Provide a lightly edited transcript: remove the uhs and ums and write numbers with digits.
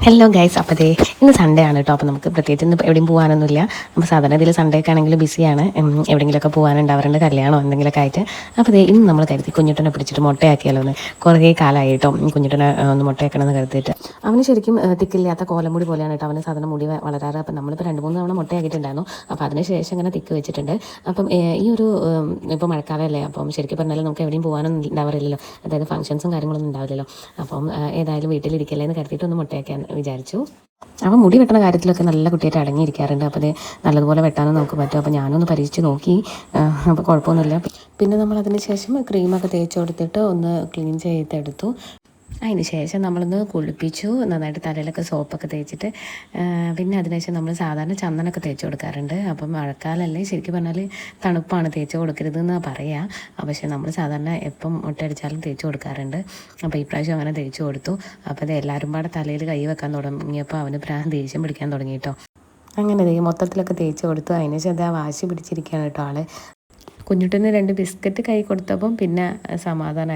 Hello guys, അപ്പോൾ ദേ ഇന്ന് Sunday ആണ് കേട്ടോ. അപ്പോൾ നമുക്ക് പ്രത്യേകിച്ച് ഇന്ന് എവിടെയും പോകാനൊന്നുമില്ല. അപ്പോൾ സാധാരണ ഇതിൽ സൺഡേ ഒക്കെ ആണെങ്കിൽ ബിസിയാണ്, എവിടെയെങ്കിലുമൊക്കെ പോകാനുണ്ടാവാറുണ്ട്, കല്യാണമോ എന്തെങ്കിലുമൊക്കെ ആയിട്ട്. അപ്പോൾ ദേ ഇന്ന് നമ്മൾ കരുതി കുഞ്ഞുട്ടനെ പിടിച്ചിട്ട് മുട്ടയാക്കിയാലോ എന്ന്. കുറേ കാലമായി കേട്ടോ കുഞ്ഞുട്ടനെ ഒന്ന് മുട്ടയാക്കണമെന്ന് കരുതിയിട്ട്. അവന് ശരിക്കും തിക്കില്ലാത്ത കോലമുടി പോലെയാണ് കേട്ടോ അവന് സാധാരണ മുടി വളരാറ്. അപ്പം നമ്മളിപ്പോൾ 2-3 തവണ മുട്ടയാക്കിയിട്ടുണ്ടായിരുന്നു. അപ്പോൾ അതിനുശേഷം ഇങ്ങനെ തിക്ക് വെച്ചിട്ടുണ്ട്. അപ്പം ഈ ഒരു ഇപ്പോൾ മഴക്കാലമല്ലേ, അപ്പം ശരിക്കും പറഞ്ഞാൽ നമുക്ക് എവിടെയും പോകാനൊന്നും ഉണ്ടാവാറില്ലല്ലോ. അതായത് ഫംഗ്ഷൻസും കാര്യങ്ങളൊന്നും ഉണ്ടാവില്ലല്ലോ. അപ്പം ഏതായാലും വീട്ടിലിരിക്കല്ലേ എന്ന് കരുതിയിട്ട് ഒന്ന് മുട്ടയാക്കാൻ വിചാരിച്ചു. അപ്പോൾ മുടി വെട്ടുന്ന കാര്യത്തിലൊക്കെ നല്ല കുട്ടിയായിട്ട് അടങ്ങിയിരിക്കാറുണ്ട്. അപ്പോൾ അത് നല്ലതുപോലെ വെട്ടാനും നമുക്ക് പറ്റും. അപ്പോൾ ഞാനൊന്ന് പരീക്ഷിച്ച് നോക്കി. അപ്പോൾ കുഴപ്പമൊന്നുമില്ല. പിന്നെ നമ്മൾ അതിന് ശേഷം ക്രീമൊക്കെ തേച്ച് കൊടുത്തിട്ട് ഒന്ന് ക്ലീൻ ചെയ്തെടുത്തു. അതിന് ശേഷം നമ്മളൊന്ന് കുളിപ്പിച്ചു, നന്നായിട്ട് തലയിലൊക്കെ സോപ്പൊക്കെ തേച്ചിട്ട്. പിന്നെ അതിനുശേഷം നമ്മൾ സാധാരണ ചന്ദനമൊക്കെ തേച്ച് കൊടുക്കാറുണ്ട്. അപ്പം മഴക്കാലമല്ലേ, ശരിക്കും പറഞ്ഞാൽ തണുപ്പാണ്, തേച്ച് കൊടുക്കരുതെന്നാണ് പറയുക. പക്ഷേ നമ്മൾ സാധാരണ എപ്പം മുട്ടയടിച്ചാലും തേച്ച് കൊടുക്കാറുണ്ട്. അപ്പോൾ ഈ പ്രാവശ്യം അങ്ങനെ തേച്ച് കൊടുത്തു. അപ്പോൾ അത് എല്ലാവരും പാടെ തലയിൽ കൈ വെക്കാൻ തുടങ്ങിയപ്പോൾ അവന് ദേഷ്യം പിടിക്കാൻ തുടങ്ങി കേട്ടോ. അങ്ങനെ മൊത്തത്തിലൊക്കെ തേച്ച് കൊടുത്തു. അതിന് ശേഷം അത് വാശി പിടിച്ചിരിക്കുകയാണ് കേട്ടോ ആള്. കുഞ്ഞുട്ടിന് 2 ബിസ്ക്കറ്റ് കൈ കൊടുത്തപ്പം പിന്നെ സമാധാനം.